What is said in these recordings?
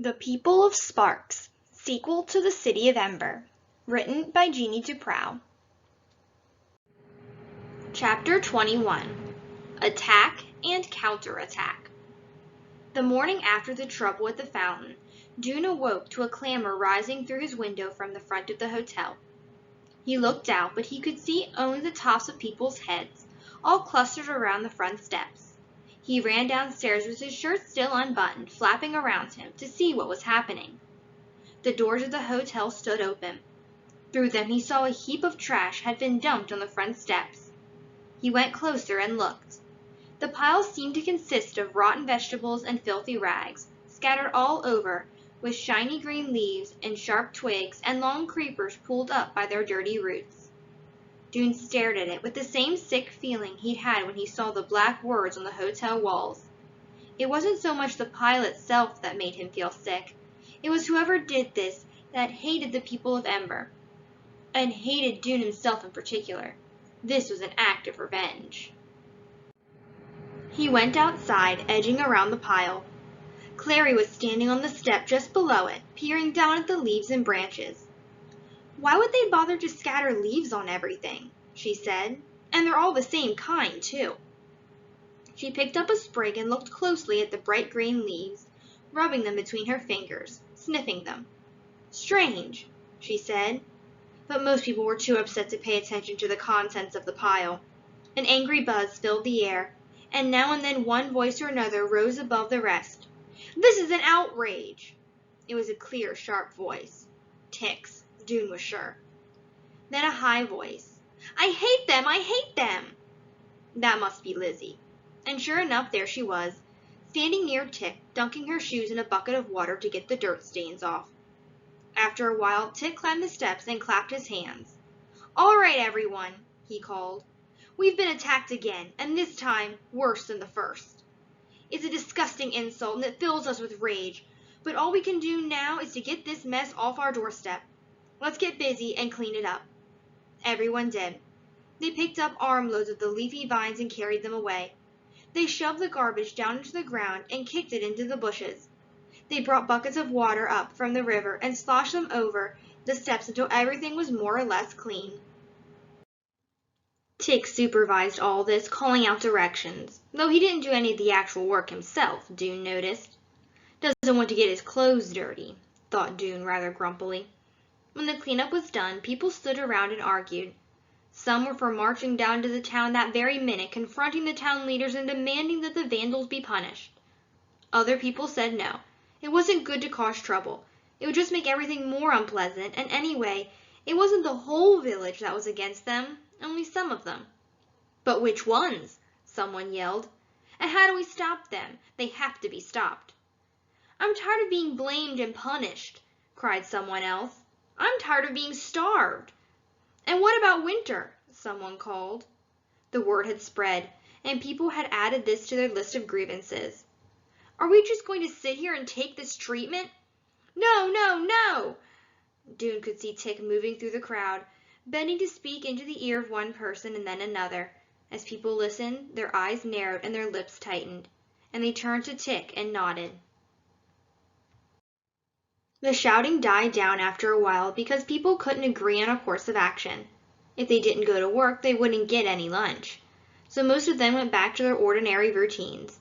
The People of Sparks, sequel to The City of Ember, written by Jeanne DuPrau. Chapter 21. Attack and Counterattack. The morning after the trouble at the fountain, Dune awoke to a clamor rising through his window from the front of the hotel. He looked out, but he could see only the tops of people's heads, all clustered around the front steps. He ran downstairs with his shirt still unbuttoned, flapping around him, to see what was happening. The doors of the hotel stood open. Through them he saw a heap of trash had been dumped on the front steps. He went closer and looked. The pile seemed to consist of rotten vegetables and filthy rags, scattered all over, with shiny green leaves and sharp twigs and long creepers pulled up by their dirty roots. Dune stared at it with the same sick feeling he'd had when he saw the black words on the hotel walls. It wasn't so much the pile itself that made him feel sick. It was whoever did this that hated the people of Ember, and hated Dune himself in particular. This was an act of revenge. He went outside, edging around the pile. Clary was standing on the step just below it, peering down at the leaves and branches. "Why would they bother to scatter leaves on everything?" she said. "And they're all the same kind, too." She picked up a sprig and looked closely at the bright green leaves, rubbing them between her fingers, sniffing them. "Strange," she said. But most people were too upset to pay attention to the contents of the pile. An angry buzz filled the air, and now and then one voice or another rose above the rest. "This is an outrage!" It was a clear, sharp voice. Ticks, Dune was sure. Then a high voice. "I hate them! I hate them!" That must be Lizzie. And sure enough, there she was, standing near Tick, dunking her shoes in a bucket of water to get the dirt stains off. After a while, Tick climbed the steps and clapped his hands. "All right, everyone," he called. "We've been attacked again, and this time worse than the first. It's a disgusting insult, and it fills us with rage, but all we can do now is to get this mess off our doorstep. Let's get busy and clean it up." Everyone did. They picked up armloads of the leafy vines and carried them away. They shoved the garbage down into the ground and kicked it into the bushes. They brought buckets of water up from the river and sloshed them over the steps until everything was more or less clean. Tick supervised all this, calling out directions, though he didn't do any of the actual work himself, Dune noticed. "Doesn't want to get his clothes dirty," thought Dune rather grumpily. When the cleanup was done, people stood around and argued. Some were for marching down to the town that very minute, confronting the town leaders and demanding that the vandals be punished. Other people said no. It wasn't good to cause trouble. It would just make everything more unpleasant, and anyway, it wasn't the whole village that was against them, only some of them. "But which ones?" someone yelled. "And how do we stop them? They have to be stopped." "I'm tired of being blamed and punished," cried someone else. "I'm tired of being starved." "And what about winter?" someone called. The word had spread, and people had added this to their list of grievances. "Are we just going to sit here and take this treatment?" "No, no, no!" Dune could see Tick moving through the crowd, bending to speak into the ear of one person and then another. As people listened, their eyes narrowed and their lips tightened, and they turned to Tick and nodded. The shouting died down after a while because people couldn't agree on a course of action. If they didn't go to work, they wouldn't get any lunch. So most of them went back to their ordinary routines.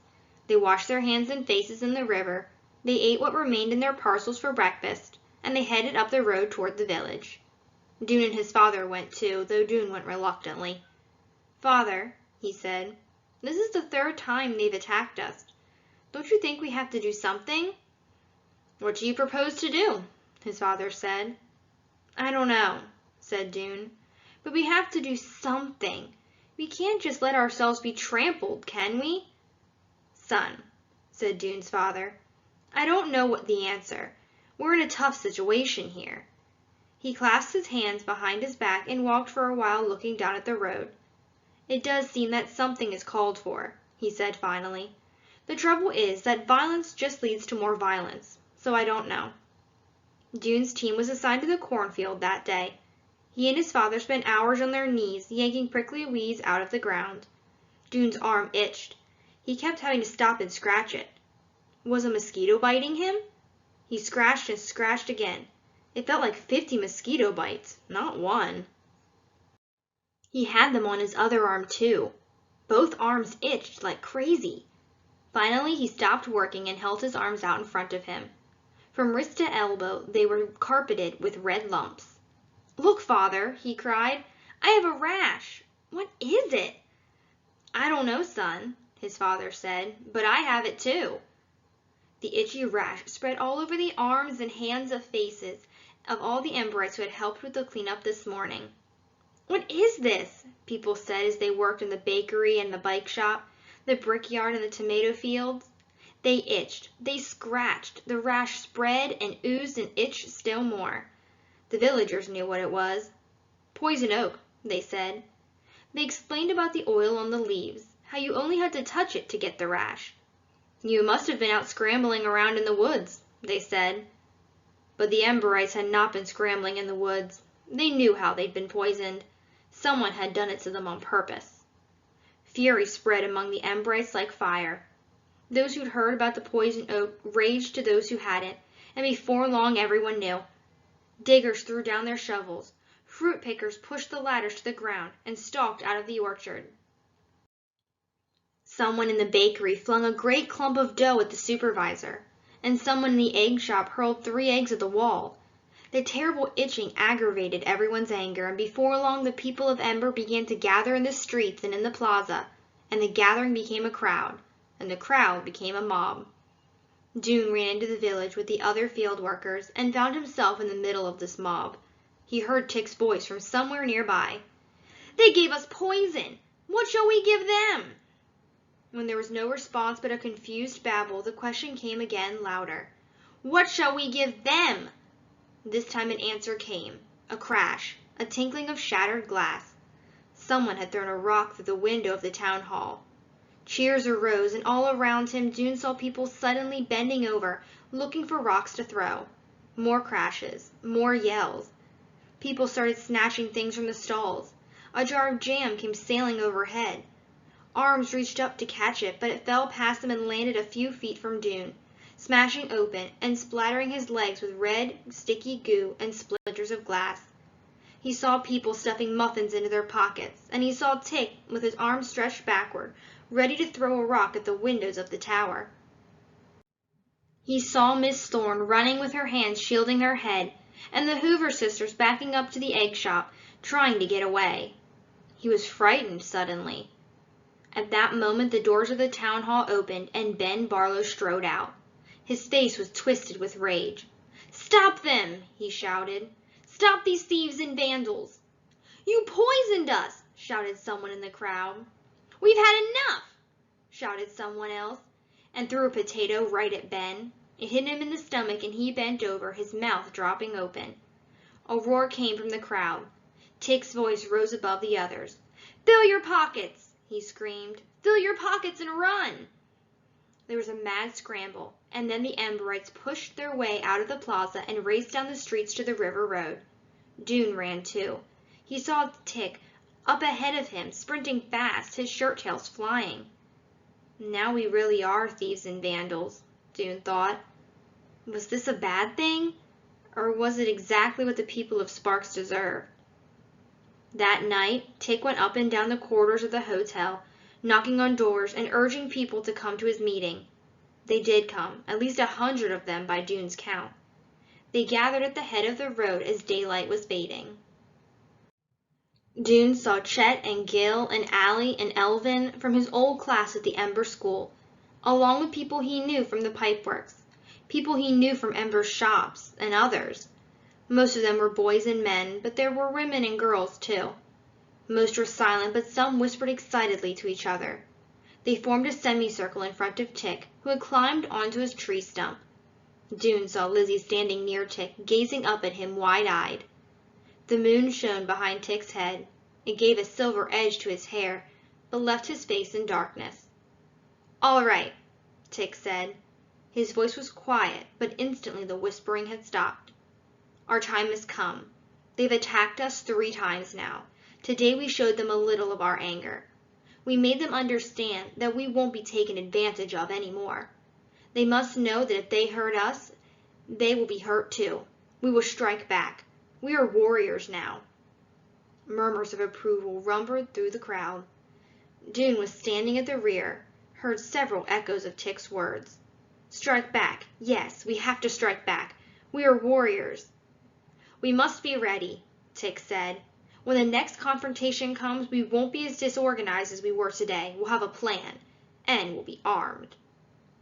They washed their hands and faces in the river, they ate what remained in their parcels for breakfast, and they headed up the road toward the village. Dune and his father went too, though Dune went reluctantly. "Father," he said, "this is the third time they've attacked us. Don't you think we have to do something?" "What do you propose to do?" his father said. "I don't know," said Dune, "but we have to do something. We can't just let ourselves be trampled, can we?" "Son," said Dune's father, "I don't know what the answer. We're in a tough situation here." He clasped his hands behind his back and walked for a while looking down at the road. "It does seem that something is called for," he said finally. "The trouble is that violence just leads to more violence, so I don't know." Dune's team was assigned to the cornfield that day. He and his father spent hours on their knees yanking prickly weeds out of the ground. Dune's arm itched. He kept having to stop and scratch it. Was a mosquito biting him? He scratched and scratched again. It felt like 50 mosquito bites, not one. He had them on his other arm, too. Both arms itched like crazy. Finally, he stopped working and held his arms out in front of him. From wrist to elbow, they were carpeted with red lumps. "Look, Father," he cried. "I have a rash. What is it?" "I don't know, son," his father said, "but I have it too." The itchy rash spread all over the arms and hands of faces of all the Emberites who had helped with the cleanup this morning. "What is this?" people said as they worked in the bakery and the bike shop, the brickyard and the tomato fields. They itched, they scratched, the rash spread and oozed and itched still more. The villagers knew what it was. "Poison oak," they said. They explained about the oil on the leaves, how you only had to touch it to get the rash. "You must have been out scrambling around in the woods," they said. But the Emberites had not been scrambling in the woods. They knew how they'd been poisoned. Someone had done it to them on purpose. Fury spread among the Emberites like fire. Those who'd heard about the poison oak raged to those who hadn't, and before long everyone knew. Diggers threw down their shovels. Fruit pickers pushed the ladders to the ground and stalked out of the orchard. Someone in the bakery flung a great clump of dough at the supervisor, and someone in the egg shop hurled 3 eggs at the wall. The terrible itching aggravated everyone's anger, and before long the people of Ember began to gather in the streets and in the plaza, and the gathering became a crowd, and the crowd became a mob. Dune ran into the village with the other field workers and found himself in the middle of this mob. He heard Tick's voice from somewhere nearby. "They gave us poison! What shall we give them?" When there was no response but a confused babble, the question came again, louder. "What shall we give them?" This time an answer came, a crash, a tinkling of shattered glass. Someone had thrown a rock through the window of the town hall. Cheers arose, and all around him Dune saw people suddenly bending over, looking for rocks to throw. More crashes, more yells. People started snatching things from the stalls. A jar of jam came sailing overhead. Arms reached up to catch it, but it fell past them and landed a few feet from Dune, smashing open and splattering his legs with red, sticky goo and splinters of glass. He saw people stuffing muffins into their pockets, and he saw Tick with his arms stretched backward, ready to throw a rock at the windows of the tower. He saw Miss Thorne running with her hands shielding her head, and the Hoover sisters backing up to the egg shop, trying to get away. He was frightened suddenly. At that moment the doors of the town hall opened, and Ben Barlow strode out. His face was twisted with rage. "Stop them!" he shouted. "Stop these thieves and vandals!" "You poisoned us!" shouted someone in the crowd. "We've had enough!" shouted someone else, and threw a potato right at Ben. It hit him in the stomach, and he bent over, his mouth dropping open. A roar came from the crowd. Tick's voice rose above the others. "Fill your pockets!" he screamed. "Fill your pockets and run!" There was a mad scramble, and then the Emberites pushed their way out of the plaza and raced down the streets to the river road. Dune ran too. He saw Tick up ahead of him, sprinting fast, his shirt tails flying. Now we really are thieves and vandals, Dune thought. Was this a bad thing? Or was it exactly what the people of Sparks deserve? That night, Tick went up and down the corridors of the hotel, knocking on doors and urging people to come to his meeting. They did come, at least 100 of them by Dune's count. They gathered at the head of the road as daylight was fading. Dune saw Chet and Gil and Allie and Elvin from his old class at the Ember School, along with people he knew from the pipeworks, people he knew from Ember's shops, and others. Most of them were boys and men, but there were women and girls too. Most were silent, but some whispered excitedly to each other. They formed a semicircle in front of Tick, who had climbed onto his tree stump. Dune saw Lizzie standing near Tick, gazing up at him wide-eyed. The moon shone behind Tick's head. It gave a silver edge to his hair, but left his face in darkness. "All right," Tick said. His voice was quiet, but instantly the whispering had stopped. "Our time has come. They've attacked us 3 times now. Today we showed them a little of our anger. We made them understand that we won't be taken advantage of anymore. They must know that if they hurt us, They will be hurt too. We will strike back. We are warriors now. Murmurs of approval rumbled through the crowd. Dune was standing at the rear, heard several echoes of Tick's words. Strike back. Yes, we have to strike back. We are warriors. We must be ready, Tick said. When the next confrontation comes, we won't be as disorganized as we were today. We'll have a plan, and we'll be armed.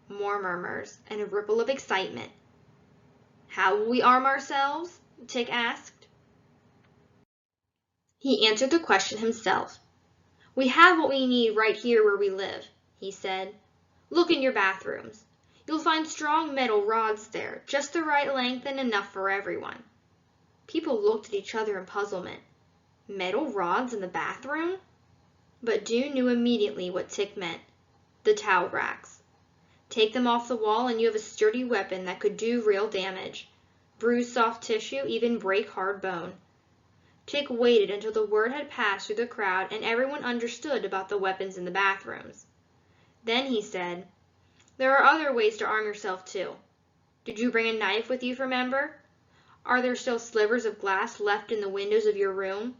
More murmurs, and a ripple of excitement. How will we arm ourselves? Tick asked. He answered the question himself. We have what we need right here where we live, he said. Look in your bathrooms. You'll find strong metal rods there, just the right length and enough for everyone. People looked at each other in puzzlement. Metal rods in the bathroom? But Dune knew immediately what Tick meant. The towel racks. Take them off the wall and you have a sturdy weapon that could do real damage. Bruise soft tissue, even break hard bone. Tick waited until the word had passed through the crowd and everyone understood about the weapons in the bathrooms. Then he said, There are other ways to arm yourself too. Did you bring a knife with you, remember? Are there still slivers of glass left in the windows of your room?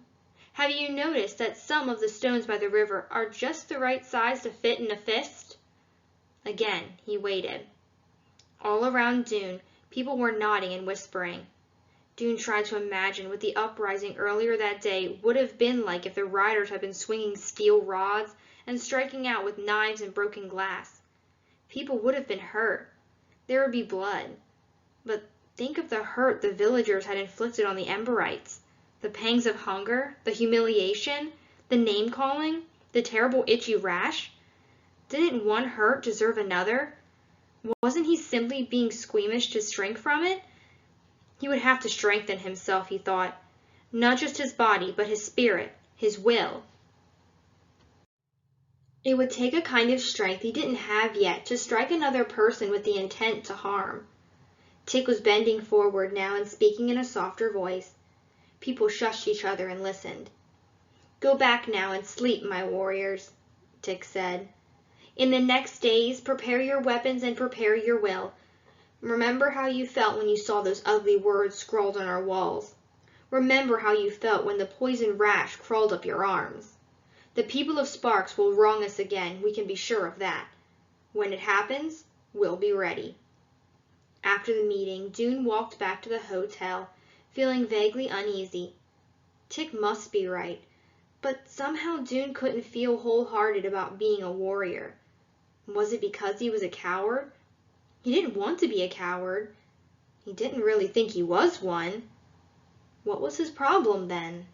Have you noticed that some of the stones by the river are just the right size to fit in a fist? Again, he waited. All around Dune, people were nodding and whispering. Dune tried to imagine what the uprising earlier that day would have been like if the riders had been swinging steel rods and striking out with knives and broken glass. People would have been hurt. There would be blood. But think of the hurt the villagers had inflicted on the Emberites. The pangs of hunger, the humiliation, the name-calling, the terrible itchy rash. Didn't one hurt deserve another? Wasn't he simply being squeamish to shrink from it? He would have to strengthen himself, he thought. Not just his body, but his spirit, his will. It would take a kind of strength he didn't have yet to strike another person with the intent to harm. Tick was bending forward now and speaking in a softer voice. People shushed each other and listened. Go back now and sleep, my warriors, Tick said. In the next days, prepare your weapons and prepare your will. Remember how you felt when you saw those ugly words scrawled on our walls. Remember how you felt when the poison rash crawled up your arms. The people of Sparks will wrong us again, we can be sure of that. When it happens, we'll be ready. After the meeting, Dune walked back to the hotel, feeling vaguely uneasy. Tick must be right, but somehow Dune couldn't feel wholehearted about being a warrior. Was it because he was a coward? He didn't want to be a coward. He didn't really think he was one. What was his problem then?